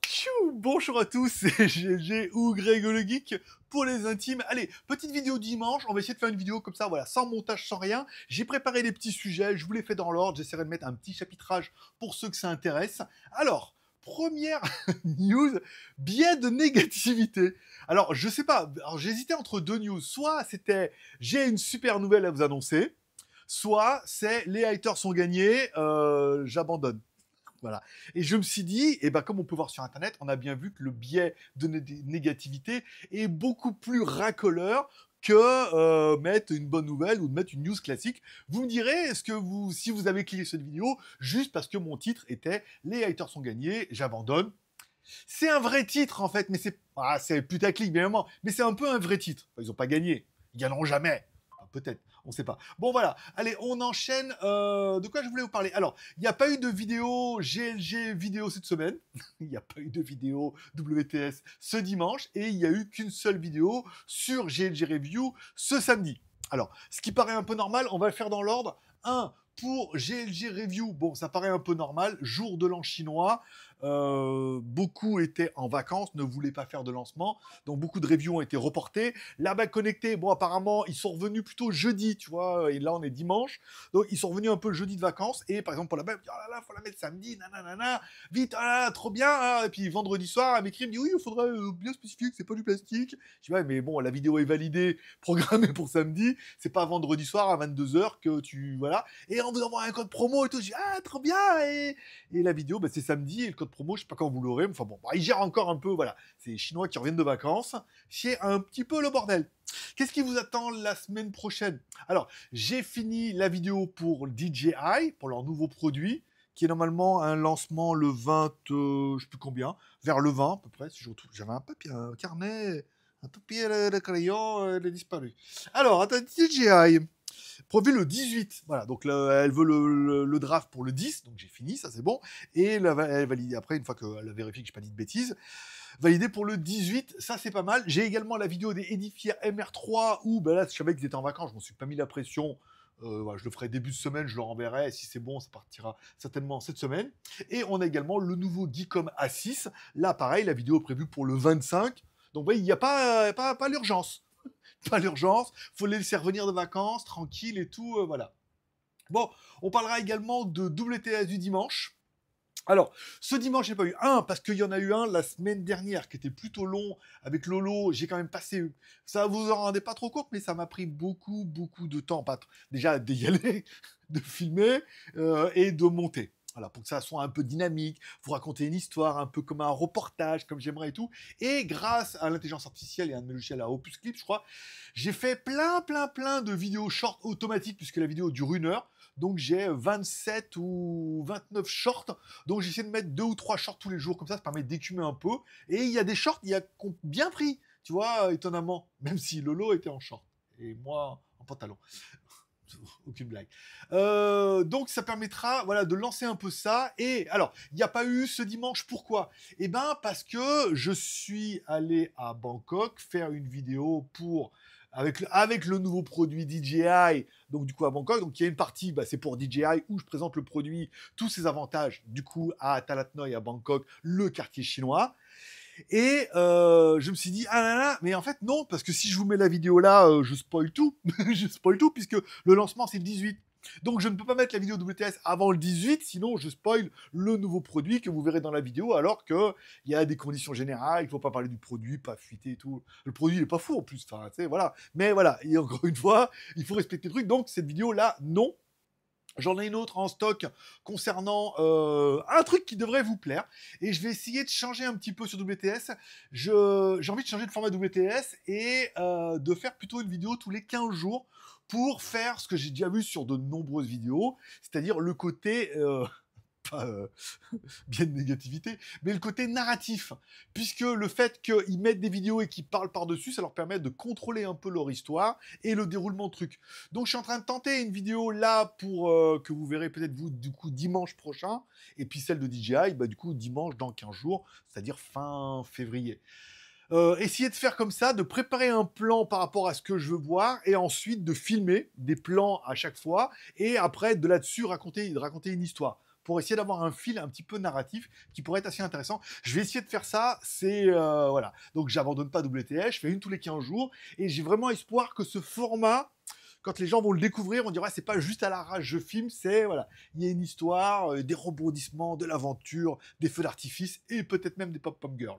Tchou, bonjour à tous, c'est GLG ou Greg le Geek pour les intimes. Allez, petite vidéo dimanche, on va essayer de faire une vidéo comme ça, voilà, sans montage, sans rien. J'ai préparé des petits sujets, je vous les fais dans l'ordre, j'essaierai de mettre un petit chapitrage pour ceux que ça intéresse. Alors, première news, biais de négativité. Alors, je sais pas, j'hésitais entre deux news, soit c'était j'ai une super nouvelle à vous annoncer, soit c'est les haters sont gagnés, j'abandonne. Voilà. Et je me suis dit, et ben comme on peut voir sur Internet, on a bien vu que le biais de négativité est beaucoup plus racoleur que mettre une bonne nouvelle ou de mettre une news classique. Vous me direz, est-ce que vous, si vous avez cliqué cette vidéo, juste parce que mon titre était Les haters sont gagnés, j'abandonne. C'est un vrai titre en fait, mais c'est putaclic bien évidemment, mais c'est un peu un vrai titre. Enfin, ils n'ont pas gagné, ils gagneront jamais. Enfin, peut-être, on ne sait pas. Bon voilà, allez, on enchaîne. De quoi je voulais vous parler? Alors, il n'y a pas eu de vidéo GLG vidéo cette semaine. Il n'y a pas eu de vidéo WTS ce dimanche et il n'y a eu qu'une seule vidéo sur GLG Review ce samedi. Alors, ce qui paraît un peu normal, on va le faire dans l'ordre. 1. Pour GLG Review, bon, ça paraît un peu normal, jour de l'an chinois, beaucoup étaient en vacances, ne voulaient pas faire de lancement, donc beaucoup de reviews ont été reportées. La bague connectée, bon, apparemment, ils sont revenus plutôt jeudi, tu vois, et là, on est dimanche, donc ils sont revenus un peu le jeudi de vacances, et par exemple, pour la bague, oh là là, faut la mettre samedi, nanana, vite, oh là là, trop bien, hein. Et puis vendredi soir, elle m'écrit, elle me dit, oui, il faudrait bien spécifique, c'est pas du plastique. Je dis, ouais, mais bon, la vidéo est validée, programmée pour samedi, c'est pas vendredi soir à 22h que tu, voilà, et on vous envoie un code promo et tout, je dis, ah, trop bien, et la vidéo, bah, c'est samedi, et le code promo, je sais pas quand vous l'aurez, mais enfin bon, bah, ils gèrent encore un peu, voilà, c'est les Chinois qui reviennent de vacances, c'est un petit peu le bordel. Qu'est-ce qui vous attend la semaine prochaine? Alors, j'ai fini la vidéo pour DJI, pour leur nouveau produit, qui est normalement un lancement le 20, je sais plus combien, vers le 20 à peu près, si je retrouve, j'avais un papier, un carnet, un papier de crayon, il est disparu. Alors, attends, DJI, prévu le 18. Voilà, donc elle veut le draft pour le 10, donc j'ai fini, ça c'est bon. Et elle valide après, une fois qu'elle a vérifié que je n'ai pas dit de bêtises, validé pour le 18, ça c'est pas mal. J'ai également la vidéo des Edifier MR3 où ben là, je savais qu'ils étaient en vacances, je m'en suis pas mis la pression. Voilà, je le ferai début de semaine, je leur enverrai. Si c'est bon, ça partira certainement cette semaine. Et on a également le nouveau Geekom A6. Là, pareil, la vidéo est prévue pour le 25. Donc, vous voyez, il n'y a pas l'urgence. Pas l'urgence, faut les laisser revenir de vacances, tranquille et tout, voilà. Bon, on parlera également de WTS du dimanche. Alors, ce dimanche, j'ai pas eu un, parce qu'il y en a eu un la semaine dernière qui était plutôt long avec Lolo. J'ai quand même passé, ça vous en rendez pas trop compte, mais ça m'a pris beaucoup de temps. Déjà d'y aller, de filmer et de monter. Voilà, pour que ça soit un peu dynamique, vous raconter une histoire un peu comme un reportage, comme j'aimerais et tout. Et grâce à l'intelligence artificielle et à un logiciel à Opus Clip, je crois, j'ai fait plein de vidéos short automatiques, puisque la vidéo dure 1 heure. Donc j'ai 27 ou 29 shorts. Donc j'essaie de mettre 2 ou 3 shorts tous les jours, comme ça permet d'écumer un peu. Et il y a des shorts qui ont bien pris, tu vois, étonnamment. Même si Lolo était en short. Et moi en pantalon. Aucune blague. Donc ça permettra, voilà, de lancer un peu ça. Et alors, il n'y a pas eu ce dimanche, pourquoi? Eh ben parce que je suis allé à Bangkok faire une vidéo avec le nouveau produit DJI, donc du coup à Bangkok. Donc il y a une partie, bah, c'est pour DJI où je présente le produit, tous ses avantages, du coup à Talatnoy, à Bangkok, le quartier chinois. Et je me suis dit, ah là là, mais en fait non, parce que si je vous mets la vidéo là, je spoil tout. Je spoil tout, puisque le lancement c'est le 18. Donc je ne peux pas mettre la vidéo WTS avant le 18, sinon je spoil le nouveau produit que vous verrez dans la vidéo, alors qu'il y a des conditions générales, il ne faut pas parler du produit, pas fuiter et tout. Le produit il n'est pas fou en plus, enfin, tu sais, voilà. Mais voilà, et encore une fois, il faut respecter le truc, donc cette vidéo là, non. J'en ai une autre en stock concernant un truc qui devrait vous plaire. Et je vais essayer de changer un petit peu sur WTS. J'ai envie de changer de format WTS et de faire plutôt une vidéo tous les 15 jours pour faire ce que j'ai déjà vu sur de nombreuses vidéos, c'est-à-dire le côté... pas bien de négativité, mais le côté narratif, puisque le fait qu'ils mettent des vidéos et qu'ils parlent par-dessus, ça leur permet de contrôler un peu leur histoire et le déroulement de trucs. Donc je suis en train de tenter une vidéo là pour que vous verrez peut-être vous du coup dimanche prochain, et puis celle de DJI, bah, du coup dimanche dans 15 jours, c'est-à-dire fin février. Essayer de faire comme ça, de préparer un plan par rapport à ce que je veux voir, et ensuite de filmer des plans à chaque fois, et après de là-dessus raconter une histoire. pour essayer d'avoir un fil un petit peu narratif qui pourrait être assez intéressant. Je vais essayer de faire ça, c'est voilà. Donc j'abandonne pas WTS, je fais une tous les 15 jours et j'ai vraiment espoir que ce format, quand les gens vont le découvrir, on dira c'est pas juste à l'arrache je filme, c'est voilà, il y a une histoire, des rebondissements, de l'aventure, des feux d'artifice et peut-être même des pop-pop girls.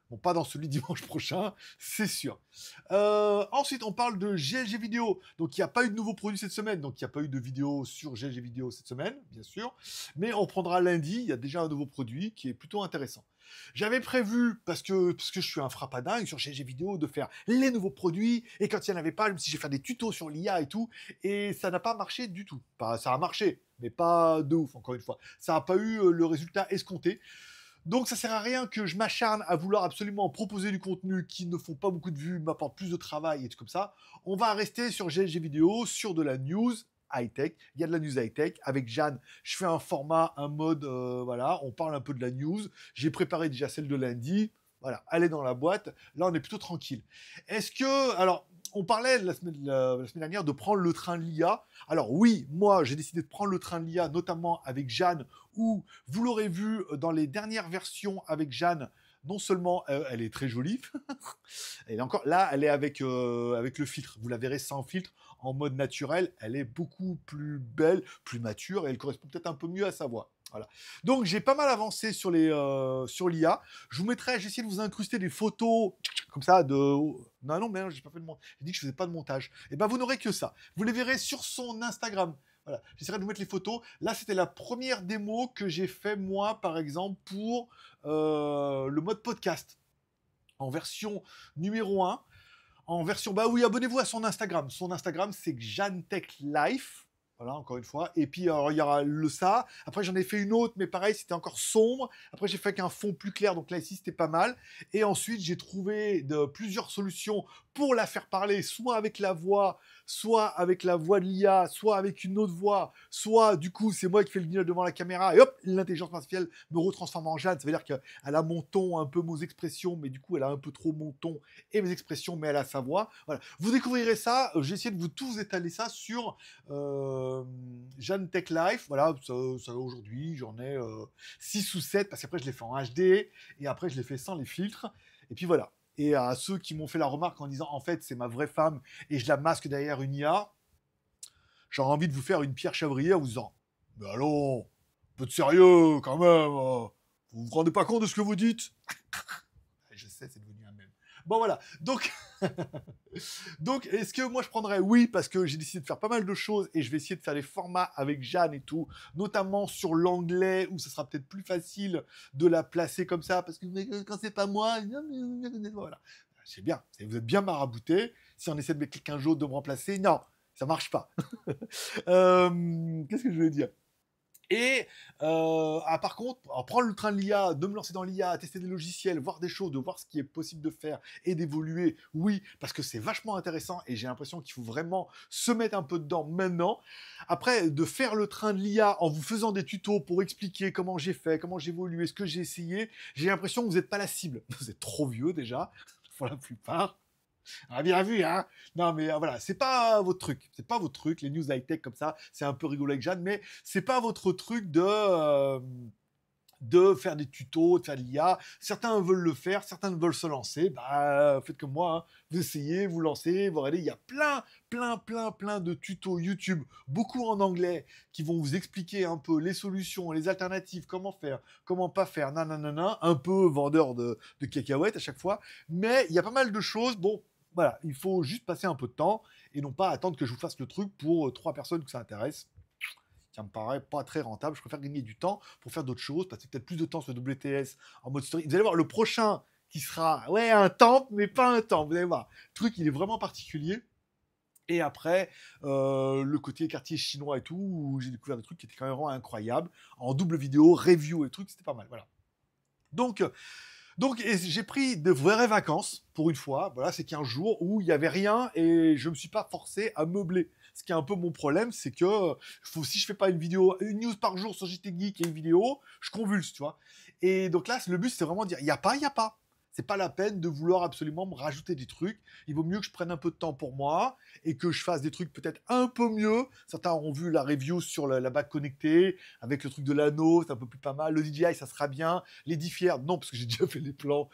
Bon, pas dans celui dimanche prochain, c'est sûr. Ensuite, on parle de GLG Vidéo. Donc, il n'y a pas eu de nouveaux produits cette semaine. Donc, il n'y a pas eu de vidéo sur GLG Vidéo cette semaine, bien sûr. Mais on prendra lundi. Il y a déjà un nouveau produit qui est plutôt intéressant. J'avais prévu, parce que je suis un frappadingue sur GLG Vidéo, de faire les nouveaux produits. Et quand il n'y en avait pas, je me suis dit, je vais faire des tutos sur l'IA et tout. Et ça n'a pas marché du tout. Ça a marché, mais pas de ouf, encore une fois. Ça n'a pas eu le résultat escompté. Donc ça sert à rien que je m'acharne à vouloir absolument proposer du contenu qui ne font pas beaucoup de vues, m'apporte plus de travail et tout comme ça. On va rester sur GLG Vidéo, sur de la news high-tech. Il y a de la news high-tech. Avec Jeanne, je fais un format, un mode, voilà, on parle un peu de la news. J'ai préparé déjà celle de lundi. Voilà, elle est dans la boîte. Là, on est plutôt tranquille. Est-ce que... Alors, on parlait la semaine dernière de prendre le train de l'IA. Alors oui, moi, j'ai décidé de prendre le train de l'IA, notamment avec Jeanne, où, vous l'aurez vu dans les dernières versions avec Jeanne, non seulement elle est très jolie, elle est encore là, elle est avec le filtre. Vous la verrez sans filtre, en mode naturel. Elle est beaucoup plus belle, plus mature, et elle correspond peut-être un peu mieux à sa voix. Voilà. Donc j'ai pas mal avancé sur l'IA. Je vous mettrai, j'ai essayé de vous incruster des photos comme ça de. Non, mais j'ai pas fait de montage. J'ai dit que je faisais pas de montage. Et ben vous n'aurez que ça. Vous les verrez sur son Instagram. Voilà. J'essaierai de vous mettre les photos. Là, c'était la première démo que j'ai fait moi, par exemple, pour le mode podcast en version numéro 1. En version, bah oui, abonnez-vous à son Instagram. Son Instagram, c'est Jeanne Tech Life. Voilà, encore une fois. Et puis, alors, il y aura le ça. Après, j'en ai fait une autre, mais pareil, c'était encore sombre. Après, j'ai fait avec un fond plus clair. Donc là, ici, c'était pas mal. Et ensuite, j'ai trouvé plusieurs solutions pour la faire parler, soit avec la voix de l'IA, soit avec une autre voix, soit, du coup, c'est moi qui fais le guignol devant la caméra. Et hop, l'intelligence artificielle me retransforme en Jeanne. Ça veut dire qu'elle a mon ton, un peu mes expressions, mais du coup, elle a un peu trop mon ton et mes expressions, mais elle a sa voix. Voilà. Vous découvrirez ça. J'ai essayé de vous étaler ça sur... Jeanne Tech Life, voilà, ça aujourd'hui, j'en ai 6 ou 7, parce qu'après je l'ai fait en HD, et après je l'ai fait sans les filtres, et puis voilà. Et à ceux qui m'ont fait la remarque en disant, en fait, c'est ma vraie femme, et je la masque derrière une IA, j'aurais envie de vous faire une Pierre Chavrier en vous disant, mais allons, un peu de sérieux, quand même, vous vous rendez pas compte de ce que vous dites? Je sais, c'est devenu un mème. Bon, voilà, donc... Donc, est-ce que moi je prendrais? Oui, parce que j'ai décidé de faire pas mal de choses et je vais essayer de faire des formats avec Jeanne et tout, notamment sur l'anglais où ça sera peut-être plus facile de la placer comme ça parce que quand c'est pas moi, voilà. C'est bien, vous êtes bien marabouté. Si on essaie de mettre quelqu'un d'autre de me remplacer, non, ça marche pas. Qu'est-ce que je voulais dire? Et par contre, prendre le train de l'IA, de me lancer dans l'IA, tester des logiciels, voir des choses, de voir ce qui est possible de faire et d'évoluer, oui, parce que c'est vachement intéressant et j'ai l'impression qu'il faut vraiment se mettre un peu dedans maintenant. Après, de faire le train de l'IA en vous faisant des tutos pour expliquer comment j'ai fait, comment j'ai évolué, ce que j'ai essayé, j'ai l'impression que vous n'êtes pas la cible. Vous êtes trop vieux déjà, pour la plupart. Ah, bien vu, hein. Non, mais voilà, c'est pas votre truc. C'est pas votre truc, les news high-tech comme ça. C'est un peu rigolo avec Jeanne, mais c'est pas votre truc de faire des tutos, de faire de l'IA. Certains veulent le faire, certains veulent se lancer. Bah, faites comme moi, hein. Vous essayez, vous lancez, vous regardez. Il y a plein de tutos YouTube, beaucoup en anglais, qui vont vous expliquer un peu les solutions, les alternatives, comment faire, comment pas faire, nanana, un peu vendeur de cacahuètes à chaque fois. Mais il y a pas mal de choses. Bon, voilà, il faut juste passer un peu de temps et non pas attendre que je vous fasse le truc pour 3 personnes que ça intéresse. Ça me paraît pas très rentable. Je préfère gagner du temps pour faire d'autres choses, passer peut-être plus de temps sur WTS en mode story. Vous allez voir, le prochain qui sera, ouais, un temple, mais pas un temple. Vous allez voir, le truc, il est vraiment particulier. Et après, le côté quartier chinois et tout, où j'ai découvert des trucs qui étaient quand même vraiment incroyables. En double vidéo, review et trucs, c'était pas mal. Voilà. Donc j'ai pris de vraies vacances, pour une fois. Voilà, c'est 15 jours où il n'y avait rien et je ne me suis pas forcé à meubler. Ce qui est un peu mon problème, c'est que si je fais pas une news par jour sur JT Geek et une vidéo, je convulse, tu vois. Et donc là, le but, c'est vraiment de dire, il n'y a pas. c'est pas la peine de vouloir absolument me rajouter des trucs. Il vaut mieux que je prenne un peu de temps pour moi et que je fasse des trucs peut-être un peu mieux. Certains auront vu la review sur la bague connectée avec le truc de l'anneau, c'est un peu plus pas mal. Le DJI, ça sera bien. Les diffières, non, parce que j'ai déjà fait les plans.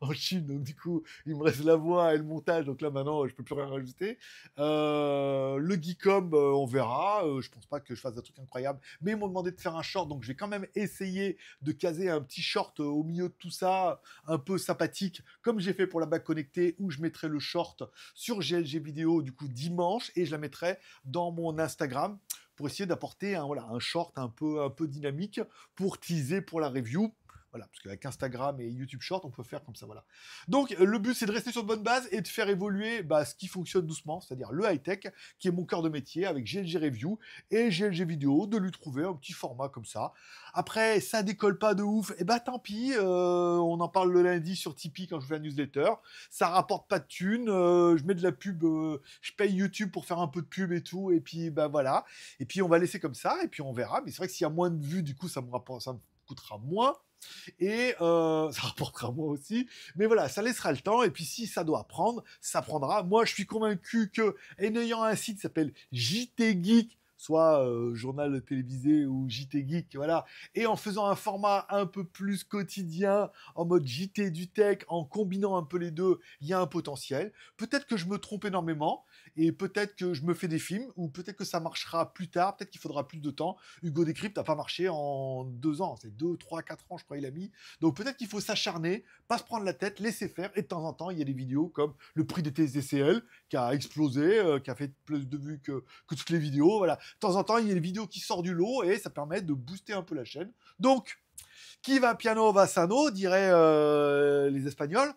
En Chine, donc du coup, il me reste la voix et le montage, donc là maintenant, je peux plus rien rajouter. Le Geekom, on verra. Je pense pas que je fasse un truc incroyable, mais ils m'ont demandé de faire un short, donc je vais quand même essayer de caser un petit short au milieu de tout ça, un peu sympathique, comme j'ai fait pour la bague connectée, où je mettrai le short sur GLG vidéo du coup dimanche et je la mettrai dans mon Instagram pour essayer d'apporter un short un peu dynamique pour teaser pour la review. Voilà, parce qu'avec Instagram et YouTube Short, on peut faire comme ça, voilà. Donc, le but, c'est de rester sur de bonnes bases et de faire évoluer ce qui fonctionne doucement, c'est-à-dire le high-tech, qui est mon cœur de métier, avec GLG Review et GLG Vidéo, de lui trouver un petit format comme ça. Après, ça décolle pas de ouf, et tant pis, on en parle le lundi sur Tipeee quand je fais la newsletter. Ça rapporte pas de thunes, je mets de la pub, je paye YouTube pour faire un peu de pub et tout, et puis voilà. Et puis on va laisser comme ça, et puis on verra. Mais c'est vrai que s'il y a moins de vues, du coup, ça me coûtera moins. Et ça rapportera moi aussi. Mais voilà, ça laissera le temps. Et puis si ça doit prendre, ça prendra. Moi, je suis convaincu que, en ayant un site qui s'appelle JT Geek, soit journal télévisé ou JT Geek, voilà, et en faisant un format un peu plus quotidien, en mode JT du tech, en combinant un peu les deux, il y a un potentiel. Peut-être que je me trompe énormément, et peut-être que je me fais des films, ou peut-être que ça marchera plus tard, peut-être qu'il faudra plus de temps. Hugo Décrypte n'a pas marché en 2 ans, c'est 2, 3, 4 ans, je crois, il a mis. Donc peut-être qu'il faut s'acharner, pas se prendre la tête, laisser faire, et de temps en temps, il y a des vidéos comme le prix des TCL, qui a explosé, qui a fait plus de vues que toutes les vidéos, voilà. De temps en temps, il y a des vidéos qui sortent du lot, et ça permet de booster un peu la chaîne. Donc, qui va piano va sano, diraient les Espagnols.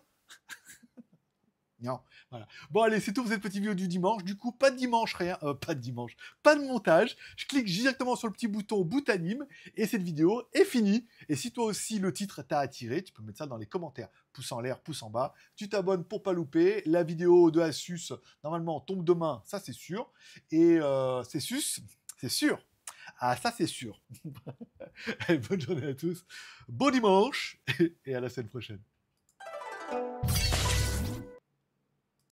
Non, voilà. Bon, allez, c'est tout pour cette petite vidéo du dimanche. Du coup, pas de dimanche, rien. Pas de dimanche. Pas de montage. Je clique directement sur le petit bouton bout anime et cette vidéo est finie. Et si toi aussi le titre t'a attiré, tu peux mettre ça dans les commentaires. Pouce en l'air, pouce en bas. Tu t'abonnes pour pas louper. La vidéo de Asus, normalement, tombe demain, ça c'est sûr. Et c'est sûr. Ah, ça c'est sûr. Allez, bonne journée à tous. Bon dimanche et à la semaine prochaine.